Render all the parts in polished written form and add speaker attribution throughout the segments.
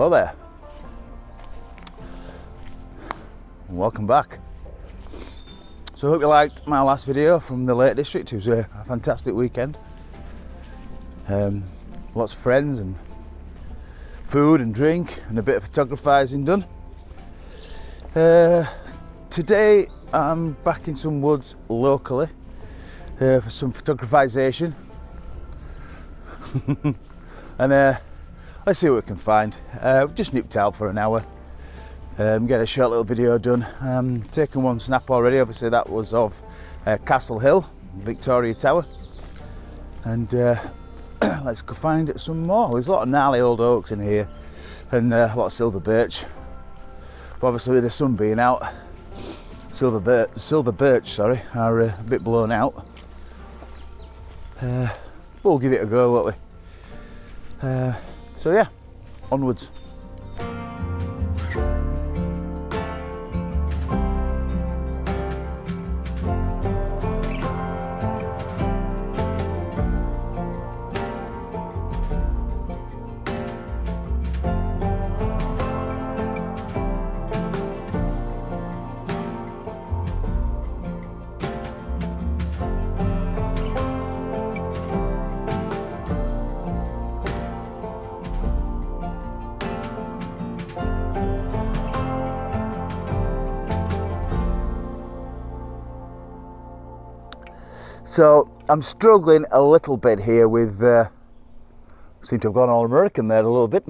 Speaker 1: Hello there, and welcome back. So I hope you liked my last video from the Lake District. It was a fantastic weekend. Lots of friends and food and drink and a bit of photographizing done. Today I'm back in some woods locally for some photographization. And let's see what we can find. Just nipped out for an hour, get a short little video done. Taken one snap already, obviously that was of Castle Hill, Victoria Tower. And let's go find some more. There's a lot of gnarly old oaks in here and a lot of silver birch. But obviously with the sun being out, silver birch, sorry, are a bit blown out. But we'll give it a go, won't we? So yeah, onwards. So I'm struggling a little bit here with, seem to have gone all American there a little bit.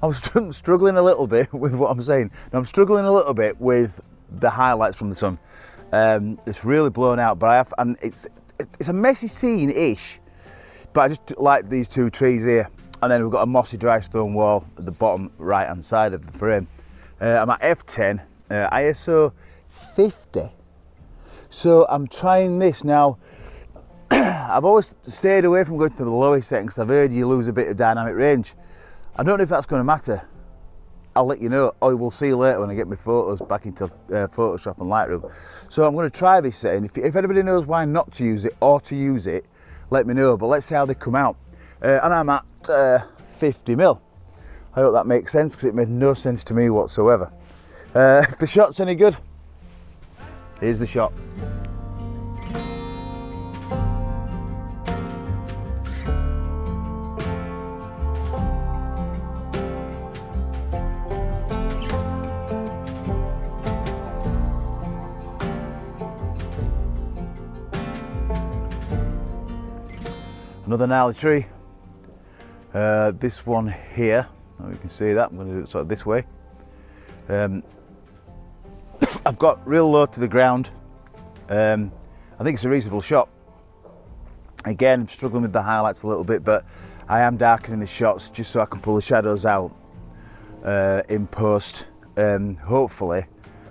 Speaker 1: I'm struggling a little bit with what I'm saying. I'm struggling a little bit with the highlights from the sun. It's really blown out, but and it's a messy scene-ish, but I just like these two trees here. And then we've got a mossy dry stone wall at the bottom right hand side of the frame. I'm at f10, ISO 50. So I'm trying this now. I've always stayed away from going to the lowest setting because I've heard you lose a bit of dynamic range. I don't know if that's going to matter. I'll let you know, or we'll see later when I get my photos back into Photoshop and Lightroom. So I'm going to try this setting. If anybody knows why not to use it or to use it, let me know. But let's see how they come out. And I'm at 50mm. I hope that makes sense because it made no sense to me whatsoever. If the shot's any good, here's the shot. Another gnarly tree. This one here, you can see that. I'm going to do it sort of this way. I've got real low to the ground. I think it's a reasonable shot. Again, I'm struggling with the highlights a little bit, but I am darkening the shots just so I can pull the shadows out in post. Hopefully,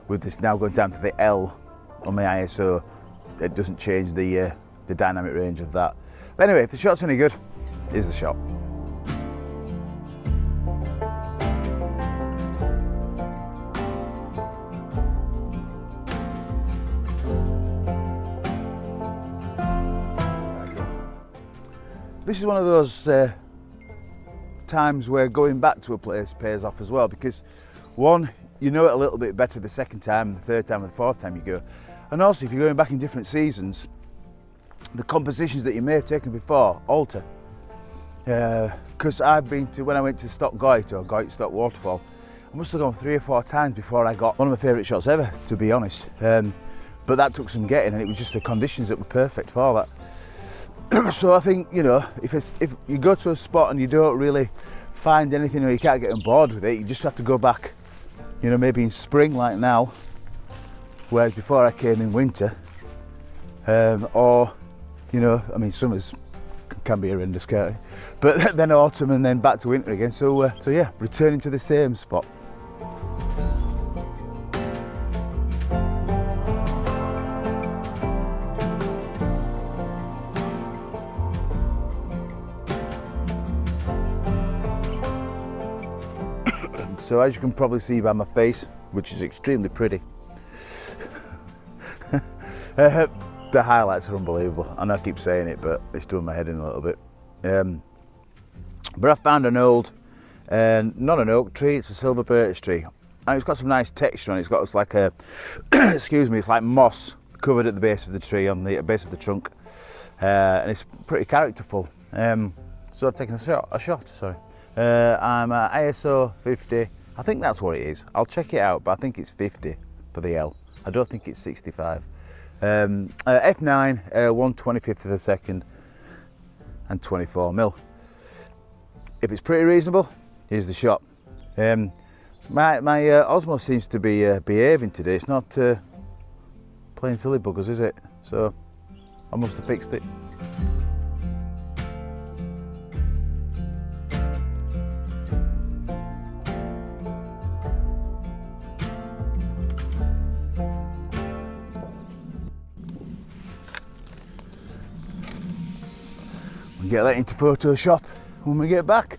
Speaker 1: with this now going down to the L on my ISO, it doesn't change the dynamic range of that. But anyway, if the shot's any good, here's the shot. This is one of those times where going back to a place pays off as well, because one, you know it a little bit better the second time, the third time, and the fourth time you go. And also, if you're going back in different seasons, the compositions that you may have taken before alter. Because I've been to, when I went to Stock Goit, or Goit Stock Waterfall, I must have gone 3 or 4 times before I got one of my favourite shots ever, to be honest. But that took some getting, and it was just the conditions that were perfect for that. So I think, you know, if you go to a spot and you don't really find anything, or you can't get on board with it, you just have to go back, you know, maybe in spring like now, whereas before I came in winter, or, you know, I mean, summers can be horrendous, can't it? But then autumn and then back to winter again. So yeah, returning to the same spot. So as you can probably see by my face, which is extremely pretty, the highlights are unbelievable. I know I keep saying it, but it's doing my head in a little bit. But I found an old, not an oak tree, it's a silver birch tree. And it's got some nice texture on it. It's got like a, excuse me, it's like moss covered at the base of the tree, on the base of the trunk. And it's pretty characterful. So I've taken a shot, sorry. I'm at ISO 50, I think that's what it is. I'll check it out, but I think it's 50 for the L. I don't think it's 65. F9, 1/25 of a second, and 24mm. If it's pretty reasonable, here's the shot. My Osmo seems to be behaving today. It's not playing silly buggers, is it? So I must have fixed it. We'll get that into Photoshop when we get back.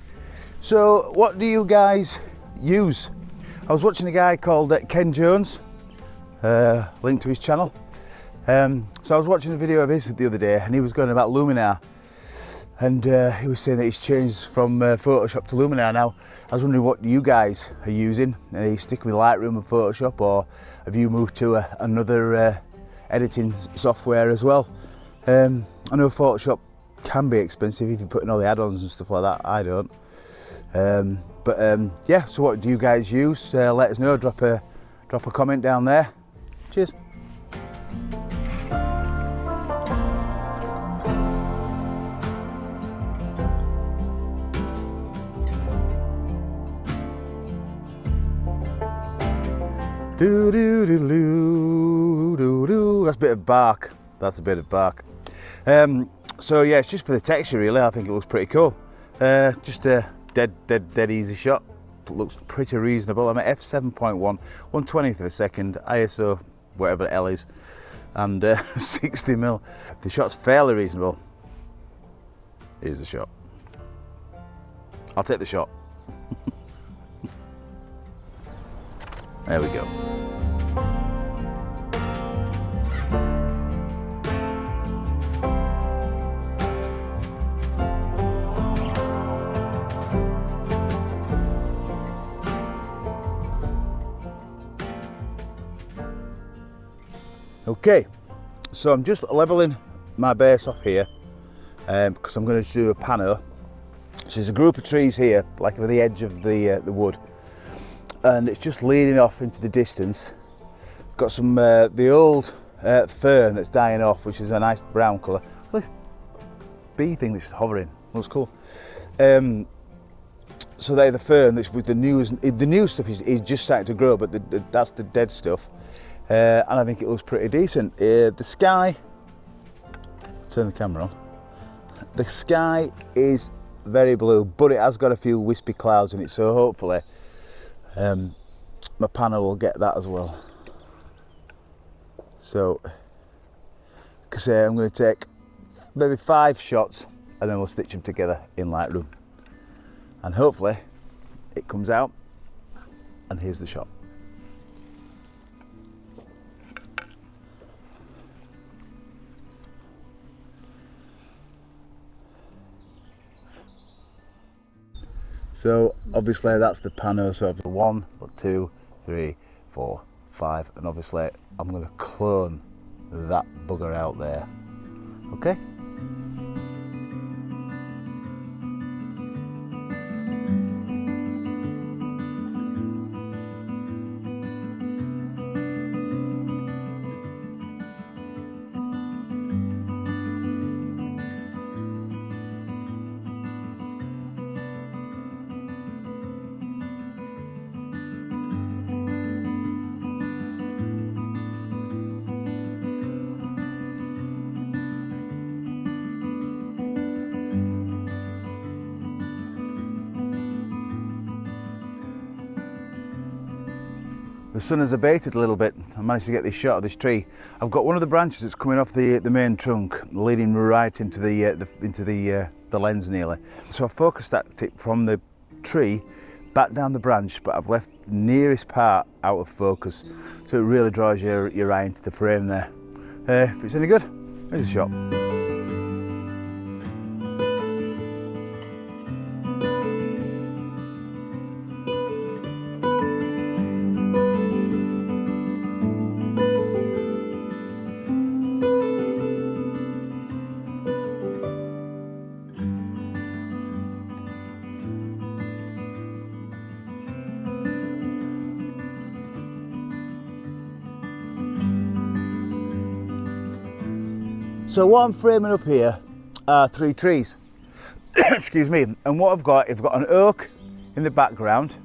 Speaker 1: So what do you guys use? I was watching a guy called Ken Jones, linked to his channel. So I was watching a video of his the other day, and he was going about Luminar, and he was saying that he's changed from Photoshop to Luminar now. I was wondering what you guys are using. Are you sticking with Lightroom and Photoshop, or have you moved to another editing software as well? I know Photoshop can be expensive if you put in all the add-ons and stuff like that. I don't. Yeah, so what do you guys use? Let us know, drop a comment down there. Cheers. Do do do do do do. That's a bit of bark. That's a bit of bark. So yeah, it's just for the texture really. I think it looks pretty cool. Just a dead easy shot. It looks pretty reasonable. I'm at f7.1, 1/20th of a second, ISO whatever L is, and 60mm. If the shot's fairly reasonable, here's the shot. I'll take the shot. There we go. Okay, so I'm just leveling my base off here because I'm going to do a pano. So there's a group of trees here, like over the edge of the wood, and it's just leading off into the distance. Got some the old fern that's dying off, which is a nice brown colour. This bee thing that's just hovering looks cool. So they're the fern that's with the new stuff is just starting to grow, but that's the dead stuff. And I think it looks pretty decent. The sky, turn the camera on. The sky is very blue, but it has got a few wispy clouds in it, so hopefully my panel will get that as well. So, like I say, I'm going to take maybe 5 shots and then we'll stitch them together in Lightroom. And hopefully it comes out, and here's the shot. So obviously that's the pano, so the 1, 2, 3, 4, 5, and obviously I'm going to clone that bugger out there. Okay? The sun has abated a little bit. I managed to get this shot of this tree. I've got one of the branches that's coming off the main trunk, leading right into the lens nearly. So I've focused that tip from the tree back down the branch, but I've left the nearest part out of focus, so it really draws your eye into the frame there. If it's any good, Here's a shot. So what I'm framing up here are 3 trees, excuse me, and what I've got an oak in the background,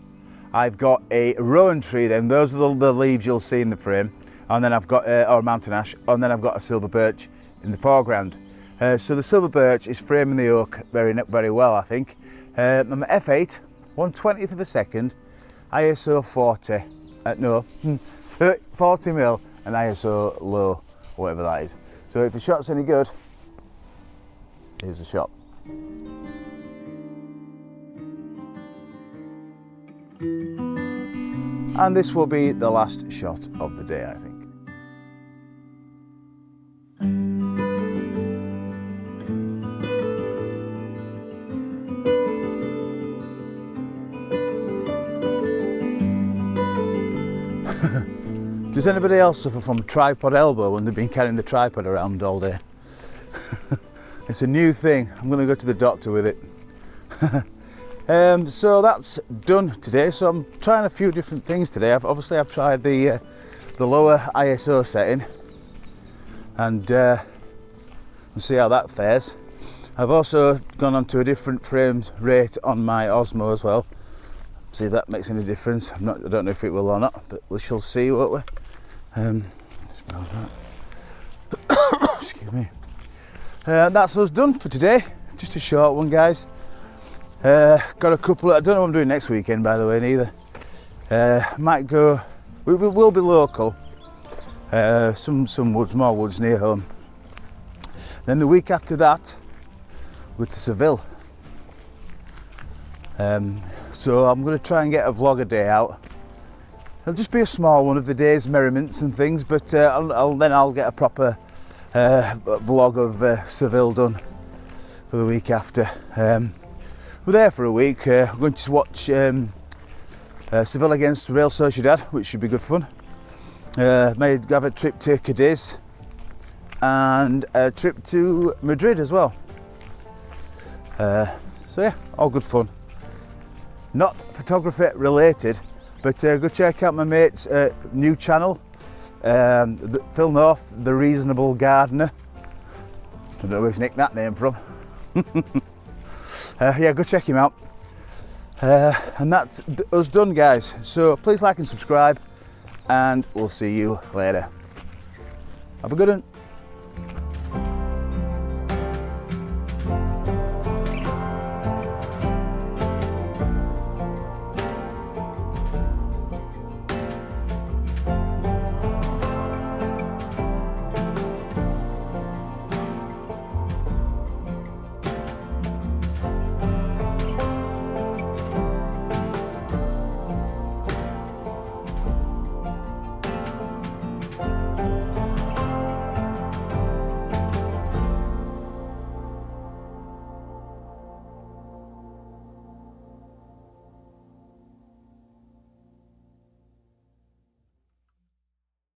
Speaker 1: I've got a rowan tree then, those are the leaves you'll see in the frame, and then I've got, or a mountain ash, and then I've got a silver birch in the foreground. So the silver birch is framing the oak very well, I think. I'm at f8, 1/20th of a second, ISO 40, 40mm and ISO low, whatever that is. So if the shot's any good, here's the shot. And this will be the last shot of the day, I think. Does anybody else suffer from tripod elbow when they've been carrying the tripod around all day? It's a new thing. I'm going to go to the doctor with it. So that's done today. So I'm trying a few different things today. I've tried the lower ISO setting, and we'll see how that fares. I've also gone on to a different frame rate on my Osmo as well. See if that makes any difference. I don't know if it will or not, but we shall see, won't we? Excuse me. That's us done for today. Just a short one, guys. Got a couple. I don't know what I'm doing next weekend, by the way, neither. Might go. We will be local. Some woods, more woods near home. Then the week after that, we're to Seville. So I'm going to try and get a vlog a day out. It'll just be a small one of the day's merriments and things, but I'll get a proper vlog of Seville done for the week after. We're there for a week. We're going to watch Seville against Real Sociedad, which should be good fun. May have a trip to Cadiz and a trip to Madrid as well. So yeah, all good fun. Not photography related, but go check out my mate's new channel, Phil North, The Reasonable Gardener. I don't know where he's nicked that name from. Yeah, go check him out. And that's us done, guys. So please like and subscribe, and we'll see you later. Have a good one.